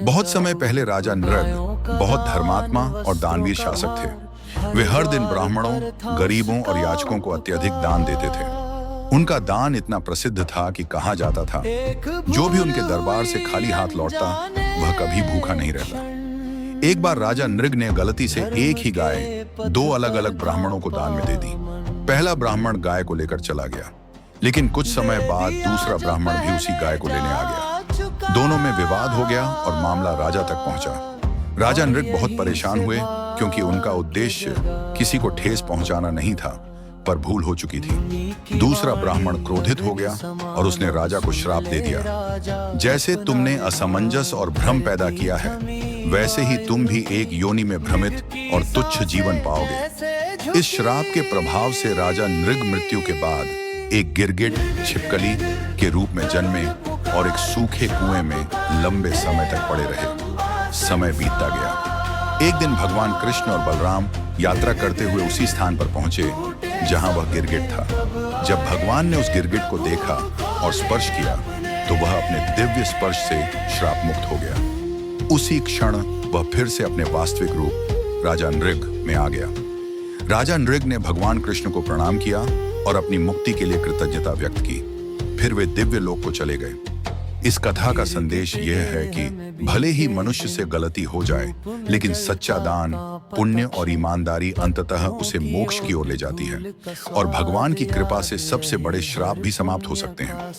बहुत समय पहले राजा नृग बहुत धर्मात्मा और दानवीर शासक थे। वे हर दिन ब्राह्मणों, गरीबों और याचकों को अत्यधिक दान देते थे। उनका दान इतना प्रसिद्ध था कि कहा जाता था, जो भी उनके दरबार से खाली हाथ लौटता वह कभी भूखा नहीं रहता। एक बार राजा नृग ने गलती से एक ही गाय दो अलग अलग ब्राह्मणों को दान में दे दी। पहला ब्राह्मण गाय को लेकर चला गया, लेकिन कुछ समय बाद दूसरा ब्राह्मण भी उसी गाय को लेने आ गया। दोनों में विवाद हो गया और मामला राजा तक पहुंचा। राजा नृग बहुत परेशान हुए, क्योंकि उनका उद्देश्य किसी को ठेस पहुंचाना नहीं था, पर भूल हो चुकी थी। दूसरा ब्राह्मण क्रोधित हो गया और उसने राजा को श्राप दे दिया, जैसे तुमने असमंजस और भ्रम पैदा किया है, वैसे ही तुम भी एक योनि में भ्रमित और तुच्छ जीवन पाओगे। इस श्राप के प्रभाव से राजा नृग मृत्यु के बाद एक गिरगिट छिपकली के रूप में जन्मे और एक सूखे कुएं में लंबे समय तक पड़े रहे। समय बीतता गया। एक दिन भगवान कृष्ण और बलराम यात्रा करते हुए उसी स्थान पर पहुंचे जहां वह गिरगिट था। जब भगवान ने उस गिरगिट को देखा और स्पर्श किया, तो वह अपने दिव्य स्पर्श से श्राप मुक्त हो गया। उसी क्षण वह फिर से अपने वास्तविक रूप राजा नृग में आ गया। राजा नृग ने भगवान कृष्ण को प्रणाम किया और अपनी मुक्ति के लिए कृतज्ञता व्यक्त की। फिर वे दिव्य लोक को चले गए। इस कथा का संदेश यह है कि भले ही मनुष्य से गलती हो जाए, लेकिन सच्चा दान, पुण्य और ईमानदारी अंततः उसे मोक्ष की ओर ले जाती है, और भगवान की कृपा से सबसे बड़े श्राप भी समाप्त हो सकते हैं।